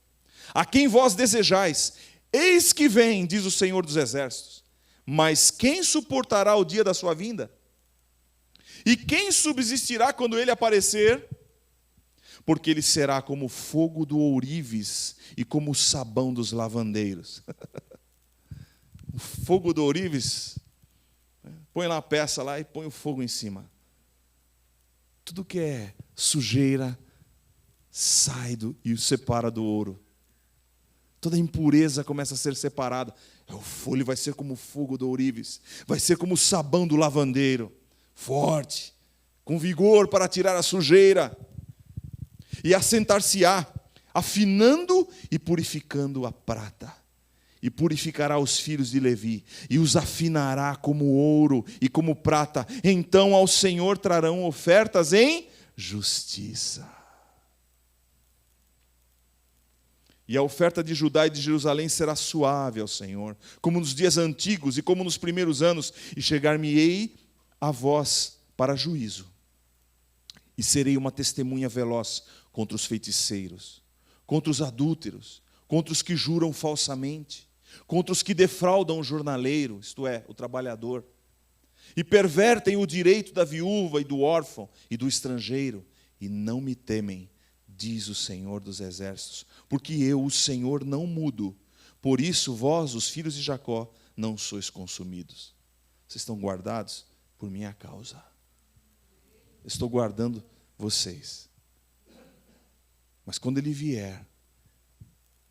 A quem vós desejais, eis que vem, diz o Senhor dos Exércitos. Mas quem suportará o dia da sua vinda? E quem subsistirá quando ele aparecer? Porque ele será como o fogo do ourives e como o sabão dos lavandeiros. O fogo do ourives, põe lá a peça lá e põe o fogo em cima. Tudo que é sujeira sai e o separa do ouro. Toda impureza começa a ser separada. O folho vai ser como o fogo do ourives, vai ser como o sabão do lavandeiro, forte, com vigor para tirar a sujeira. E assentar-se-á, afinando e purificando a prata. E purificará os filhos de Levi, e os afinará como ouro e como prata. Então ao Senhor trarão ofertas em justiça. E a oferta de Judá e de Jerusalém será suave ao Senhor, como nos dias antigos e como nos primeiros anos, e chegar-me-ei a vós para juízo. E serei uma testemunha veloz contra os feiticeiros, contra os adúlteros, contra os que juram falsamente, contra os que defraudam o jornaleiro, isto é, o trabalhador, e pervertem o direito da viúva e do órfão e do estrangeiro, e não me temem, diz o Senhor dos Exércitos, porque eu, o Senhor, não mudo. Por isso, vós, os filhos de Jacó, não sois consumidos. Vocês estão guardados por minha causa. Estou guardando vocês. Mas quando ele vier,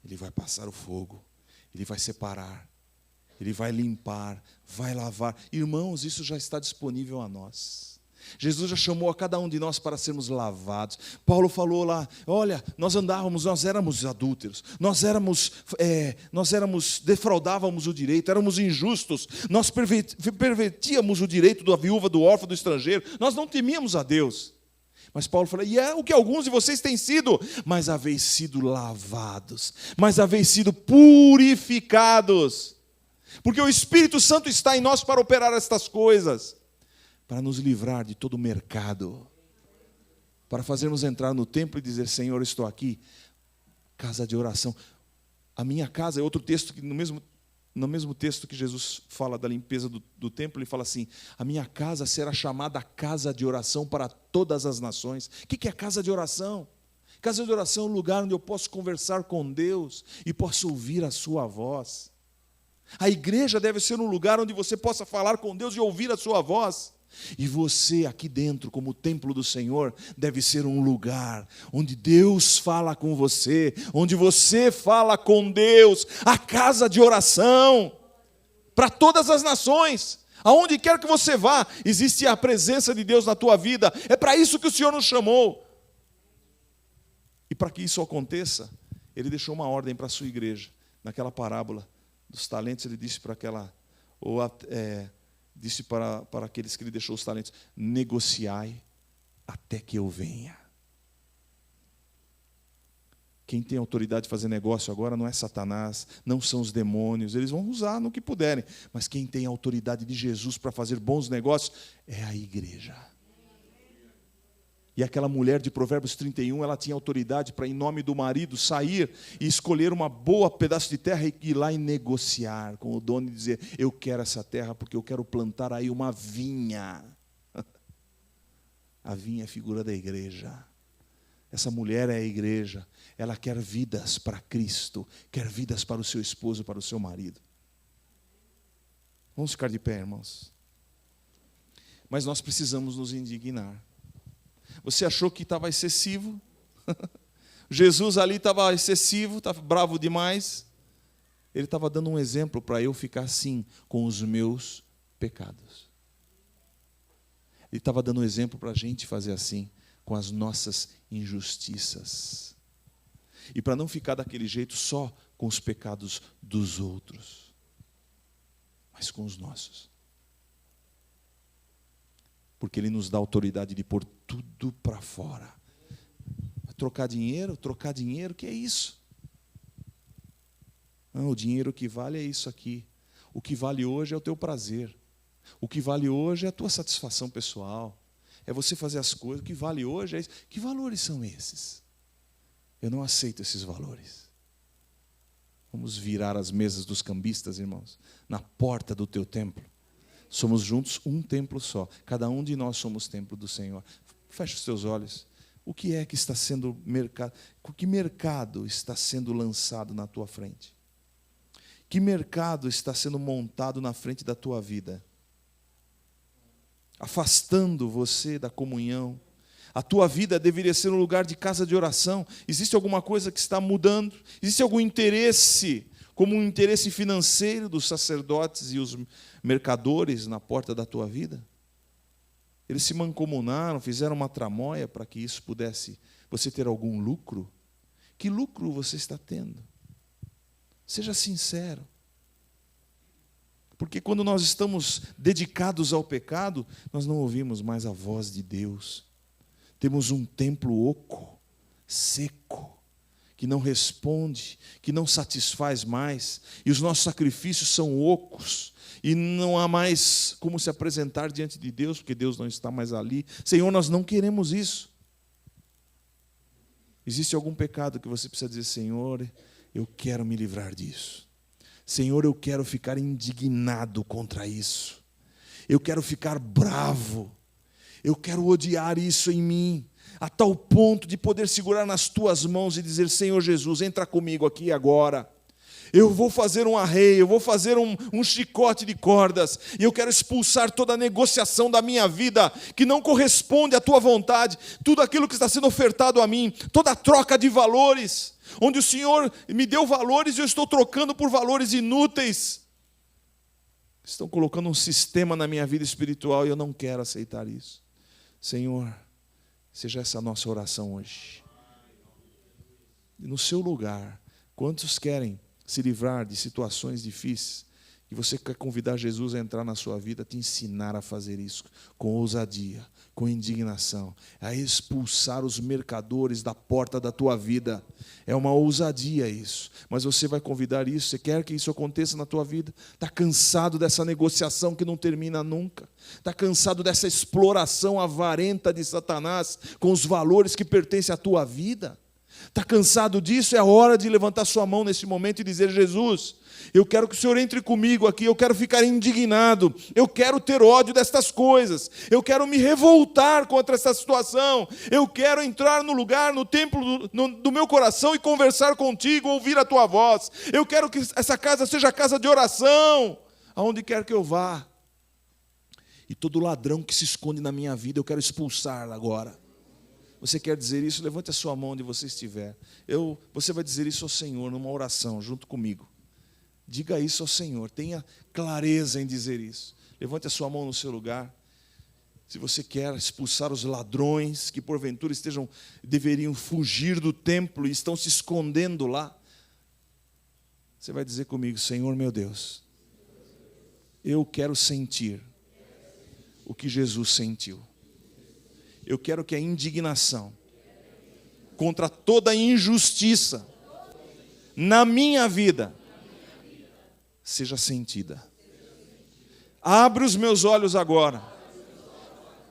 ele vai passar o fogo, ele vai separar, ele vai limpar, vai lavar. Irmãos, isso já está disponível a nós. Jesus já chamou a cada um de nós para sermos lavados. Paulo falou lá, olha, nós éramos adúlteros, nós defraudávamos o direito, éramos injustos, nós pervertíamos o direito da viúva, do órfão, do estrangeiro, nós não temíamos a Deus. Mas Paulo fala, e é o que alguns de vocês têm sido, mas haveis sido lavados, mas haveis sido purificados, porque o Espírito Santo está em nós para operar estas coisas, para nos livrar de todo o mercado, para fazermos entrar no templo e dizer, Senhor, estou aqui, casa de oração. A minha casa é outro texto, que no mesmo texto que Jesus fala da limpeza do templo, ele fala assim, a minha casa será chamada casa de oração para todas as nações. O que é casa de oração? Casa de oração é um lugar onde eu posso conversar com Deus e posso ouvir a sua voz. A igreja deve ser um lugar onde você possa falar com Deus e ouvir a sua voz. E você aqui dentro, como templo do Senhor, deve ser um lugar onde Deus fala com você, onde você fala com Deus, a casa de oração, para todas as nações, aonde quer que você vá, existe a presença de Deus na tua vida, é para isso que o Senhor nos chamou. E para que isso aconteça, Ele deixou uma ordem para a sua igreja, naquela parábola dos talentos, Ele disse para disse para aqueles que Ele deixou os talentos, negociai até que eu venha. Quem tem autoridade de fazer negócio agora não é Satanás, não são os demônios, eles vão usar no que puderem. Mas quem tem a autoridade de Jesus para fazer bons negócios é a igreja. E aquela mulher de Provérbios 31, ela tinha autoridade para, em nome do marido, sair e escolher uma boa pedaço de terra e ir lá e negociar com o dono e dizer: eu quero essa terra porque eu quero plantar aí uma vinha. A vinha é figura da igreja. Essa mulher é a igreja. Ela quer vidas para Cristo, quer vidas para o seu esposo, para o seu marido. Vamos ficar de pé, irmãos. Mas nós precisamos nos indignar. Você achou que estava excessivo? Jesus ali estava excessivo, estava bravo demais. Ele estava dando um exemplo para eu ficar assim com os meus pecados. Ele estava dando um exemplo para a gente fazer assim com as nossas injustiças. E para não ficar daquele jeito só com os pecados dos outros, mas com os nossos. Porque Ele nos dá autoridade de pôr tudo para fora. Trocar dinheiro, que é isso? Não, o dinheiro que vale é isso aqui. O que vale hoje é o teu prazer. O que vale hoje é a tua satisfação pessoal. É você fazer as coisas. O que vale hoje é isso. Que valores são esses? Eu não aceito esses valores. Vamos virar as mesas dos cambistas, irmãos, na porta do teu templo. Somos juntos um templo só. Cada um de nós somos templo do Senhor. Feche os teus olhos. O que é que está sendo mercado? Que mercado está sendo lançado na tua frente? Que mercado está sendo montado na frente da tua vida? Afastando você da comunhão. A tua vida deveria ser um lugar de casa de oração. Existe alguma coisa que está mudando? Existe algum interesse, como um interesse financeiro dos sacerdotes e os mercadores na porta da tua vida? Eles se mancomunaram, fizeram uma tramóia para que isso pudesse você ter algum lucro. Que lucro você está tendo? Seja sincero. Porque quando nós estamos dedicados ao pecado, nós não ouvimos mais a voz de Deus. Temos um templo oco, seco, que não responde, que não satisfaz mais, e os nossos sacrifícios são ocos, e não há mais como se apresentar diante de Deus, porque Deus não está mais ali. Senhor, nós não queremos isso. Existe algum pecado que você precisa dizer: Senhor, eu quero me livrar disso. Senhor, eu quero ficar indignado contra isso. Eu quero ficar bravo. Eu quero odiar isso em mim, a tal ponto de poder segurar nas tuas mãos e dizer: Senhor Jesus, entra comigo aqui agora. Eu vou fazer um arreio, eu vou fazer um chicote de cordas, e eu quero expulsar toda a negociação da minha vida que não corresponde à tua vontade, tudo aquilo que está sendo ofertado a mim, toda a troca de valores, onde o Senhor me deu valores e eu estou trocando por valores inúteis. Estão colocando um sistema na minha vida espiritual e eu não quero aceitar isso. Senhor, seja essa a nossa oração hoje. E no seu lugar, quantos querem se livrar de situações difíceis, e você quer convidar Jesus a entrar na sua vida, te ensinar a fazer isso com ousadia, com indignação, a expulsar os mercadores da porta da tua vida. É uma ousadia isso, mas você vai convidar isso. Você quer que isso aconteça na tua vida? Está cansado dessa negociação que não termina nunca? Está cansado dessa exploração avarenta de Satanás com os valores que pertencem à tua vida? Está cansado disso? É a hora de levantar sua mão nesse momento e dizer: Jesus, eu quero que o Senhor entre comigo aqui, eu quero ficar indignado, eu quero ter ódio destas coisas, eu quero me revoltar contra essa situação, eu quero entrar no lugar, no templo do meu coração e conversar contigo, ouvir a tua voz. Eu quero que essa casa seja casa de oração, aonde quer que eu vá. E todo ladrão que se esconde na minha vida, eu quero expulsar agora. Você quer dizer isso? Levante a sua mão onde você estiver. Você vai dizer isso ao Senhor numa oração junto comigo. Diga isso ao Senhor, tenha clareza em dizer isso. Levante a sua mão no seu lugar. Se você quer expulsar os ladrões que porventura deveriam fugir do templo e estão se escondendo lá, você vai dizer comigo: Senhor meu Deus, eu quero sentir o que Jesus sentiu. Eu quero que a indignação contra toda injustiça na minha vida seja sentida. Abre os meus olhos agora.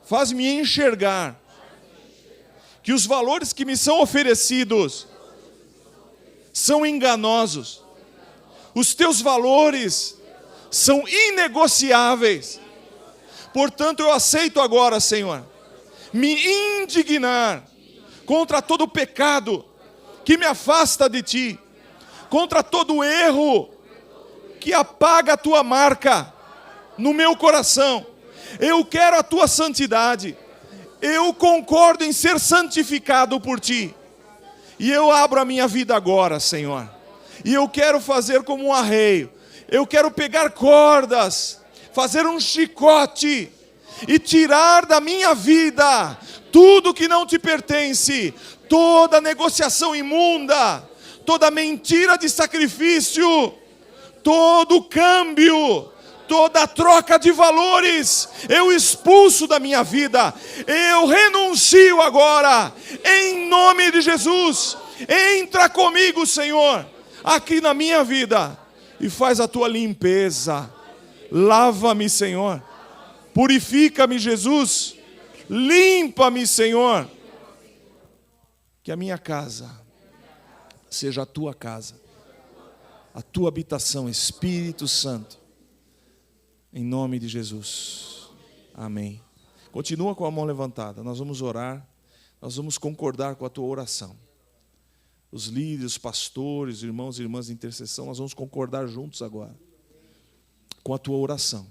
Faz-me enxergar que os valores que me são oferecidos são enganosos. Os teus valores são inegociáveis. Portanto, eu aceito agora, Senhor, me indignar contra todo pecado que me afasta de Ti, contra todo erro que apaga a Tua marca no meu coração. Eu quero a Tua santidade. Eu concordo em ser santificado por Ti. E eu abro a minha vida agora, Senhor. E eu quero fazer como um arreio. Eu quero pegar cordas, fazer um chicote e tirar da minha vida tudo que não te pertence, toda negociação imunda, toda mentira de sacrifício, todo câmbio, toda troca de valores, eu expulso da minha vida, eu renuncio agora, em nome de Jesus. Entra comigo, Senhor, aqui na minha vida, e faz a tua limpeza. Lava-me, Senhor, purifica-me, Jesus, limpa-me, Senhor, que a minha casa seja a tua casa, a tua habitação, Espírito Santo, em nome de Jesus, amém. Continua com a mão levantada, nós vamos orar, nós vamos concordar com a tua oração. Os líderes, os pastores, irmãos e irmãs de intercessão, nós vamos concordar juntos agora com a tua oração.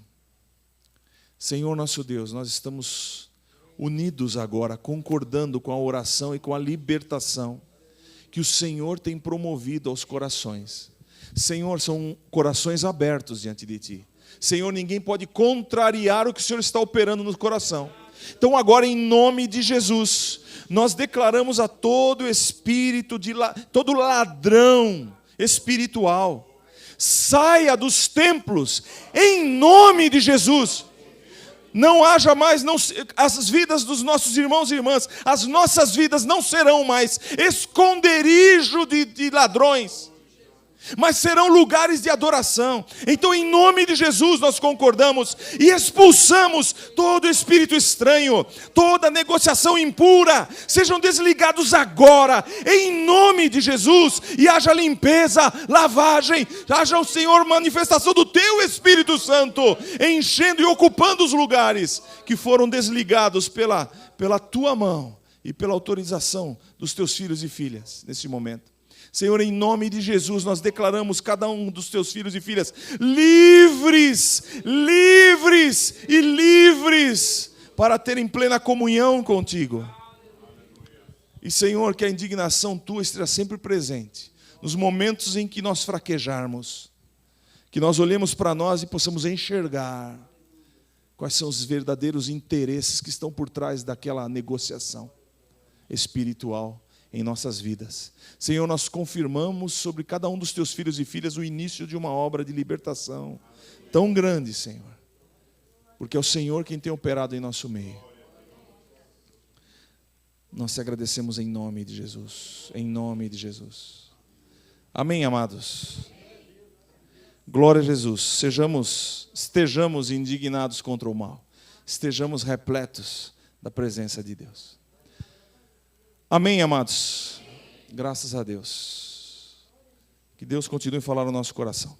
Senhor nosso Deus, nós estamos unidos agora, concordando com a oração e com a libertação que o Senhor tem promovido aos corações. Senhor, são corações abertos diante de Ti. Senhor, ninguém pode contrariar o que o Senhor está operando no coração. Então agora, em nome de Jesus, nós declaramos a todo espírito, todo ladrão espiritual, saia dos templos, em nome de Jesus. Não haja mais, as vidas dos nossos irmãos e irmãs, as nossas vidas não serão mais esconderijo de ladrões, mas serão lugares de adoração. Então, em nome de Jesus, nós concordamos e expulsamos todo espírito estranho, toda negociação impura, sejam desligados agora, em nome de Jesus, e haja limpeza, lavagem, haja, o Senhor, manifestação do Teu Espírito Santo, enchendo e ocupando os lugares que foram desligados pela Tua mão e pela autorização dos Teus filhos e filhas, nesse momento. Senhor, em nome de Jesus, nós declaramos cada um dos Teus filhos e filhas livres, livres e livres para terem plena comunhão contigo. E, Senhor, que a indignação Tua esteja sempre presente nos momentos em que nós fraquejarmos, que nós olhemos para nós e possamos enxergar quais são os verdadeiros interesses que estão por trás daquela negociação espiritual em nossas vidas. Senhor, nós confirmamos sobre cada um dos Teus filhos e filhas o início de uma obra de libertação tão grande, Senhor, porque é o Senhor quem tem operado em nosso meio. Nós te agradecemos em nome de Jesus, em nome de Jesus. Amém, amados? Glória a Jesus. Estejamos indignados contra o mal, estejamos repletos da presença de Deus. Amém, amados? Graças a Deus. Que Deus continue a falar no nosso coração.